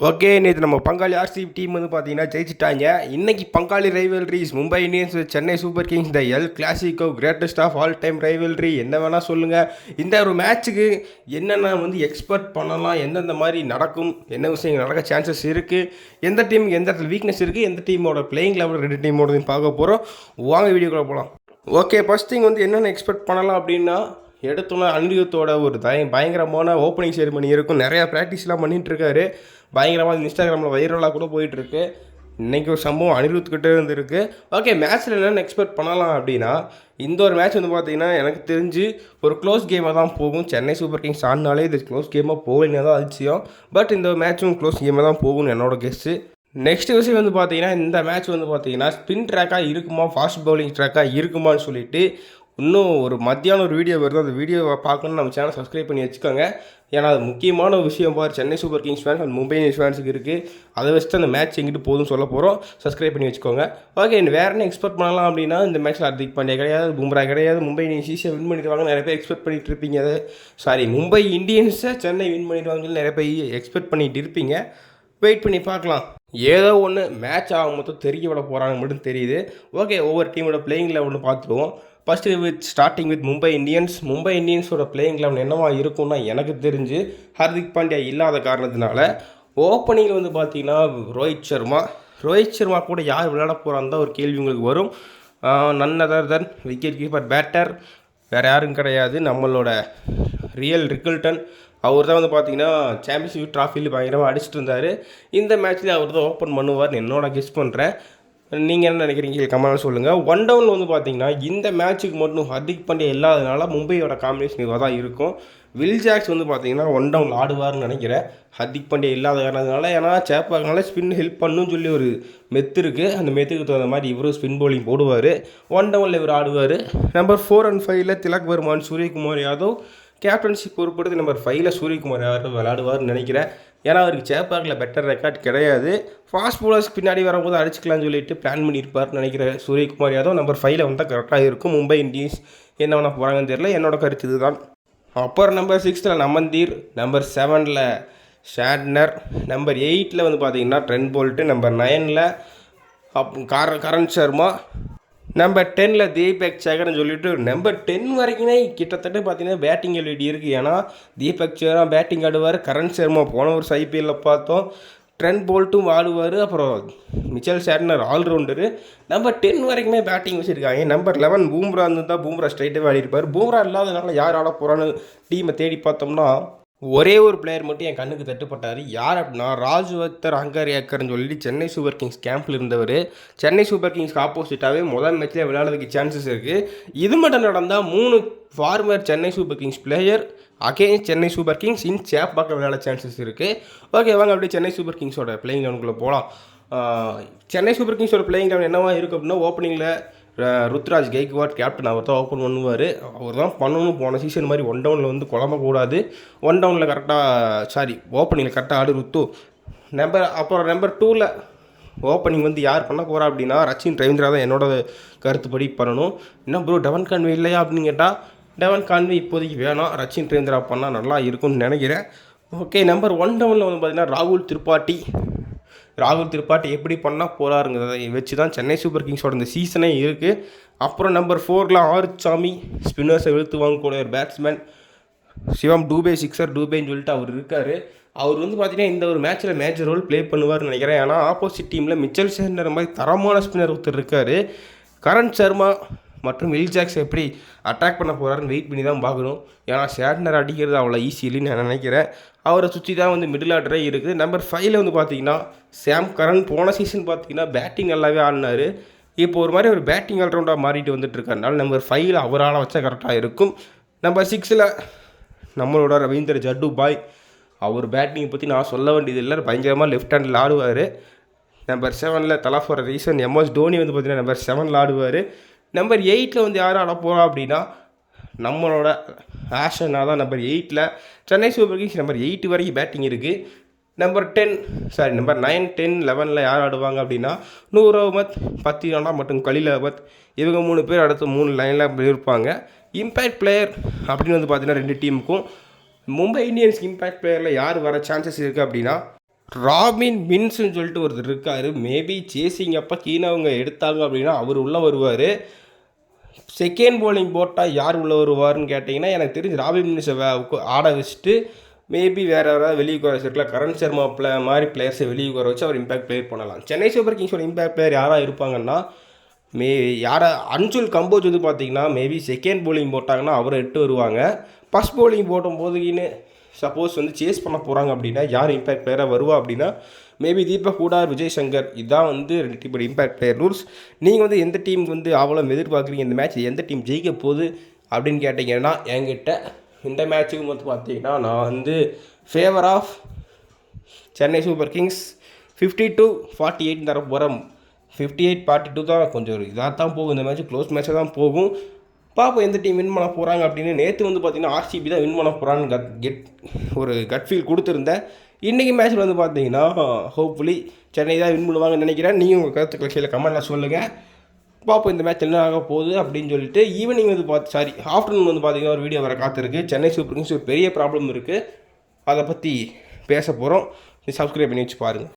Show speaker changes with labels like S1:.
S1: Okay, நேற்று நம்ம பங்காளி ஆர்சிபி டீம் வந்து பார்த்தீங்கன்னா ஜெயிச்சிட்டாங்க. இன்னைக்கு பங்காளி rivalries Mumbai Indians Chennai Super Kings the el clasico greatest of all time rivalry என்ன வேணால் சொல்லுங்கள். இந்த ஒரு மேட்ச்சுக்கு என்னென்ன வந்து எக்ஸ்பெக்ட் பண்ணலாம், எந்தெந்த மாதிரி நடக்கும், என்ன விஷயங்கள் நடக்க சான்சஸ் இருக்குது, எந்த டீமுக்கு எந்த இடத்துல வீக்னஸ் இருக்குது, எந்த டீமோட பிளேயிங் லெவல் ரெண்டு டீமோடதையும் பார்க்க போகிறோம். வாங்க வீடியோக்குள்ளே போகலாம். ஓகே, ஃபஸ்ட் திங் வந்து என்னென்ன எக்ஸ்பெக்ட் பண்ணலாம் அப்படின்னா, எடுத்தோன்னா அனிருத்தோட ஒரு பயங்கரமான ஓப்பனிங் செரிமனி இருக்கும். நிறையா ப்ராக்டிஸ்லாம் பண்ணிகிட்ருக்காரு. பயங்கரமாக இன்ஸ்டாகிராமில் வைரலாக கூட போயிட்டுருக்கு. இன்றைக்கி ஒரு சம்பவம் அனிருத்கிட்டே இருந்துருக்கு. ஓகே, மேட்ச்சில் என்னென்னு எக்ஸ்பெக்ட் பண்ணலாம் அப்படின்னா, இந்த ஒரு மேட்ச் வந்து பார்த்திங்கன்னா எனக்கு தெரிஞ்சு ஒரு க்ளோஸ் கேமாக தான் போகும். சென்னை சூப்பர் கிங்ஸ் ஆடினாலே இது க்ளோஸ் கேமாக போகலன்னு தான் அதிசயம். பட் இந்த மேட்சும் க்ளோஸ் கேமாக தான் போகும்னு என்னோட கெஸ்ஸு. நெக்ஸ்ட் விஷயம் வந்து பார்த்தீங்கன்னா, இந்த மேட்ச் வந்து பார்த்தீங்கன்னா ஸ்பின் ட்ராக்காக இருக்குமா, ஃபாஸ்ட் பவுலிங் ட்ராக்காக இருக்குமான்னு சொல்லிட்டு இன்னும் ஒரு மத்தியானம் ஒரு வீடியோ வருது. அந்த வீடியோவை பார்க்கணுன்னு நம்ம சேனல் சப்ஸ்கிரைப் பண்ணி வச்சுக்கோங்க. ஏன்னா அது முக்கியமான விஷயம் for Chennai Super Kings fans and Mumbai Indians ஃபேன்ஸுக்கு இருக்குது. அதை வச்சுட்டு அந்த மேட்ச் எங்கிட்டு போதும்னு சொல்ல போகிறோம். சப்ஸ்கிரைப் பண்ணி வச்சுக்கோங்க. ஓகே, வேறு என்ன எக்ஸ்பெக்ட் பண்ணலாம் அப்படின்னா, இந்த மேட்ச்சில் ஹர்திக் பாண்டியா கிடையாது, பும்ரா கிடையாது, மும்பை இந்தியன்ஸ் ஈஸியாக வின் பண்ணிடுவாங்க. நிறைய பேர் எக்ஸ்பெக்ட் பண்ணிட்டு இருப்பீங்க. மும்பை இந்தியன்ஸை சென்னை வின் பண்ணிடுவாங்கன்னு சொல்லி நிறைய பேர் எக்ஸ்பெக்ட் பண்ணிட்டு இருப்பீங்க. வெயிட் பண்ணி பார்க்கலாம். ஏதோ ஒன்று மேட்ச் ஆகும் மொத்தம் தெரிய விட போகிறாங்க மட்டும் தெரியுது. ஓகே, ஒவ்வொரு டீமோட பிளேயிங் லெவல்னு பார்த்துருவோம். ஃபஸ்ட்டு ஸ்டார்டிங் வித் மும்பை இந்தியன்ஸோட பிளேயிங் லெவன் என்னவா இருக்கும்னா, எனக்கு தெரிஞ்சு ஹர்திக் பாண்டியா இல்லாத காரணத்தினால ஓப்பனிங்கில் வந்து பார்த்திங்கன்னா ரோஹித் சர்மா கூட யார் விளையாட போகிறான்னு தான் ஒரு கேள்வி உங்களுக்கு வரும். நன் அதர் தென் விக்கெட் கீப்பர் பேட்டர் வேறு யாரும் கிடையாது, நம்மளோட ரியல் ரிக்கல்டன். அவர் தான் வந்து பார்த்திங்கன்னா சாம்பியன்ஷிப் ட்ராஃபியில் பயங்கரமாக அடிச்சுட்டு இருந்தார். இந்த மேட்ச்லேயே அவர் தான் ஓப்பன் பண்ணுவார்னு என்னோட கெஸ் பண்ணுறேன். நீங்கள் என்ன நினைக்கிறீங்க கமெண்ட் சொல்லுங்கள். ஒன் டவுன் வந்து பார்த்தீங்கன்னா இந்த மேட்ச்சுக்கு மட்டும் ஹர்திக் பாண்டியா இல்லாதனால மும்பையோட காம்பினேஷன் இதாக தான் இருக்கும். வில் ஜாக்ஸ் வந்து பார்த்தீங்கன்னா ஒன் டவுன் ஆடுவார்னு நினைக்கிறேன், ஹர்திக் பாண்டியா இல்லாத காரணத்தினால. ஏன்னா சேப்பாக்கனால ஸ்பின் ஹெல்ப் பண்ணுன்னு சொல்லி ஒரு மெத்து இருக்குது. அந்த மெத்துக்கு தகுந்த மாதிரி இவரும் ஸ்பின் பவுலிங் போடுவார். ஒன் டவுனில் இவர் ஆடுவார். நம்பர் 4 and 5 திலக் வர்மான், சூரியகுமார் யாதவ் கேப்டன்ஷிப் பொறுப்படுத்தி நம்பர் 5 சூரியகுமார் யாதவ் விளையாடுவார்னு நினைக்கிறேன். ஏன்னா அவருக்கு சேப்பாக்கில் பெட்டர் ரெக்கார்ட் கிடையாது. ஃபாஸ்ட் பவுலர்ஸ் பின்னாடி வரும்போது அடிச்சுக்கலாம்னு சொல்லிட்டு பிளான் பண்ணியிருப்பார்னு நினைக்கிறேன். சூரியகுமார் யாதவ் நம்பர் 5 வந்தால் கரெக்டாக இருக்கும். மும்பை இந்தியன்ஸ் என்ன பண்ண போகிறாங்கன்னு தெரியல, என்னோட கருத்து இதுதான். அப்புறம் நம்பர் 6 நமந்தீர், நம்பர் 7 ஷாட்னர், நம்பர் 8 வந்து பார்த்தீங்கன்னா Trent Boult, number 9 Karan Sharma, number 10 Deepak சேகர்னு சொல்லிட்டு நம்பர் 10 வரைக்குமே கிட்டத்தட்ட பார்த்தீங்கன்னா பேட்டிங் எல்இடி இருக்குது. ஏன்னா தீபக் சேகர் பேட்டிங் ஆடுவார், கரண் சர்மா போன ஒரு ஐபிஎல்லில் பார்த்தோம், ட்ரெண்ட் போல்ட்டும் ஆடுவார், அப்புறம் மிச்சல் சாட்னர் ஆல்ரவுண்டரு. நம்பர் 10 வரைக்குமே பேட்டிங் வச்சுருக்காங்க. நம்பர் 11 பூம்ரா இருந்தால் பூம்ரா ஸ்ட்ரைட்டாகவே ஆடிருப்பார். பூம்ரா இல்லாதனால யார் ஆட போகிறான்னு டீமை தேடி பார்த்தோம்னா ஒரே ஒரு பிளேயர் மட்டும் என் கண்ணுக்கு தட்டுப்பட்டார். யார் அப்படின்னா ராஜ்வர்தன் அங்கர்யாக்கர்னு சொல்லி சென்னை சூப்பர் கிங்ஸ் கேம்பில் இருந்தவர். சென்னை சூப்பர் கிங்ஸ்க்கு ஆப்போசிட்டாகவே முதல் மேட்ச்லேயே விளையாடுறதுக்கு சான்சஸ் இருக்குது. இது மட்டும் நடந்தால் 3 former Chennai Super Kings player against Chennai Super Kings in சேப்பாக்க விளையாட சான்சஸ் இருக்குது. ஓகே, வாங்க அப்படியே சென்னை சூப்பர் கிங்ஸோட பிளேயிங் லெவனுக்குள்ளே போகலாம். சென்னை சூப்பர் கிங்ஸோட பிளேயிங் லெவன் என்னவா இருக்குது அப்படின்னா, ஓப்பனிங்கில் ருத்ராஜ் கெய்க்வாட் கேப்டன், அவர் தான் ஓப்பன் பண்ணுவார். அவர் தான் பண்ணணும். போன சீசன் மாதிரி ஒன் டவுனில் வந்து குழம்பக்கூடாது. ஒன் டவுனில் கரெக்டாக ஓப்பனிங்கில் கரெக்டாக ஆடு ருத்து. அப்புறம் நம்பர் 2 ஓப்பனிங் வந்து யார் பண்ண போகிறா அப்படின்னா ரச்சின் ரவீந்திரா தான் என்னோட கருத்துப்படி பண்ணணும். இன்னும் ப்ரோ டெவன் கான்வே இல்லையா அப்படின்னு கேட்டால் டெவன் கான்வே இப்போதைக்கு வேணாம், ரச்சின் ரவீந்திரா பண்ணால் நல்லா இருக்கும்னு நினைக்கிறேன். ஓகே, நம்பர் 1 டவுனில் வந்து பார்த்திங்கன்னா ராகுல் திரிபாட்டி எப்படி பண்ணால் போகிறாருங்கிறத வச்சு தான் சென்னை சூப்பர் கிங்ஸோட இந்த சீசனே இருக்குது. அப்புறம் நம்பர் 4 ஆறுச்சாமி, ஸ்பின்னர்ஸை வெளுத்து வாங்கக்கூடிய ஒரு பேட்ஸ்மேன். சிவம் டூபேன்னு சொல்லிட்டு அவர் இருக்கார். அவர் வந்து பார்த்திங்கன்னா இந்த ஒரு மேட்ச்சில் மேஜர் ரோல் ப்ளே பண்ணுவார்னு நினைக்கிறேன். ஏன்னா ஆப்போசிட் டீமில் மிச்சல் சேண்டர் மாதிரி தரமான ஸ்பின்னர் ஒருத்தர் இருக்கார். கரண் சர்மா மற்றும் வில் ஜாக்ஸ் எப்படி அட்டாக் பண்ண போகிறாருன்னு வெயிட் பண்ணி தான் பார்க்கணும். ஏன்னா ஷாட்னர் அடிக்கிறது அவ்வளோ ஈஸி இல்லைன்னு நான் நினைக்கிறேன். அவரை சுற்றி தான் வந்து மிடில் ஆர்டரே இருக்குது. நம்பர் 5 வந்து பார்த்திங்கன்னா சாம் கரன். போன சீசன் பார்த்திங்கன்னா பேட்டிங் நல்லாவே ஆடினார். இப்போ ஒரு மாதிரி ஒரு பேட்டிங் ஆல்ரவுண்டாக மாறிட்டு வந்துட்டுருக்கனால நம்பர் 5 அவரால் வச்சா கரெக்டாக இருக்கும். நம்பர் 6 நம்மளோட ரவீந்திர ஜட்டு பாய். அவர் பேட்டிங்கை பற்றி நான் சொல்ல வேண்டியது இல்லை, பயங்கரமாக லெஃப்ட் ஹேண்டில் ஆடுவார். நம்பர் 7 தலா ஃபார் ரீசன் எம்எஸ் தோனி வந்து பார்த்திங்கன்னா நம்பர் 7 ஆடுவார். நம்பர் 8 வந்து யார் ஆட போகிறா அப்படின்னா நம்மளோட ஆஷனாக தான். Number 8 Chennai Super Kings number 8 வரைக்கும் பேட்டிங் இருக்குது. நம்பர் 9 10 11 யார் ஆடுவாங்க அப்படின்னா நூர் அஹ்மத், பத்திரானா மற்றும் கலீல் அஹ்மத். இவங்க 3 பேர் அடுத்து 3 லைனில் இருப்பாங்க. இம்பேக்ட் பிளேயர் அப்படின்னு வந்து பார்த்தீங்கன்னா 2 டீமுக்கும் மும்பை இந்தியன்ஸ் இம்பேக்ட் பிளேயரில் யார் வர சான்சஸ் இருக்குது அப்படின்னா ராபின் மின்ஸ்ன்னு சொல்லிட்டு ஒருத்தர் இருக்கார். மேபி சேசிங் அப்போ கீழே அவங்க எடுத்தாங்க அப்படின்னா அவர் உள்ளே வருவார். செகண்ட் bowling போட்டால் யார் உள்ளே வருவார்னு கேட்டிங்கன்னா எனக்கு தெரிஞ்சு ராபின் மின்ஸை ஆட வச்சுட்டு மேபி வேறு யாராவது வெளியே வர வச்சுருக்கலாம். கரண் சர்மா மாதிரி பிளேயர்ஸை வெளியே வர வச்சு அவர் இம்பாக்ட் பிளேயர் பண்ணலாம். சென்னை சூப்பர் கிங்ஸோட இம்பாக்ட் பிளேயர் யாராக இருப்பாங்கன்னா அன்சுல் கம்போஜ் வந்து பார்த்தீங்கன்னா மேபி செகண்ட் bowling போட்டாங்கன்னா அவரை எட்டு வருவாங்க. ஃபஸ்ட் bowling போடும்போதுன்னு சப்போஸ் வந்து சேஸ் பண்ண போகிறாங்க அப்படின்னா யார் இம்பாக்ட் பிளேயராக வருவா அப்படின்னா மேபி தீபக் ஹூடா, விஜய் சங்கர். இதுதான் வந்து ரெண்டு டீமோட இம்பாக்ட் பிளேயர் ரூல்ஸ். நீங்கள் வந்து எந்த டீம் வந்து அவ்வளோ எதிர்பார்க்குறீங்க, இந்த மேட்ச் எந்த டீம் ஜெயிக்க போகுது அப்படின்னு கேட்டிங்கன்னா என்கிட்ட இந்த மேட்ச்சுக்கு வந்து பார்த்தீங்கன்னா நான் வந்து favour of Chennai Super Kings 52-48 தர போகிறேன். 58-42 தான் கொஞ்சம் இதாக தான் போகும். இந்த மேட்ச் க்ளோஸ் மேட்சாக தான் போகும். பார்ப்போம் எந்த டீம் வின் பண்ண போகிறாங்க அப்படின்னு. நேற்று வந்து பார்த்தீங்கன்னா ஆர்சிபி தான் வின் பண்ண போகிறான்னு ஒரு கட் ஃபீல் கொடுத்துருந்தேன். இன்றைக்கி மேட்ச்சில் வந்து பார்த்தீங்கன்னா ஹோப்ஃபுல்லி சென்னை தான் வின் பண்ணுவாங்கன்னு நினைக்கிறேன். நீங்கள் உங்கள் கருத்துக்களை கீழே கமெண்ட்டில் சொல்லுங்கள். பார்ப்போம் இந்த மேட்ச் என்ன ஆக போகுது அப்படின்னு சொல்லிட்டு. ஈவினிங் வந்து ஆஃப்டர்நூன் வந்து பார்த்தீங்கன்னா ஒரு வீடியோ வர காத்திருக்கு. சென்னை சூப்பர் கிங்ஸ் ஒரு பெரிய ப்ராப்ளம் இருக்குது, அதை பற்றி பேச போகிறோம். சப்ஸ்கிரைப் பண்ணி வச்சு பாருங்கள்.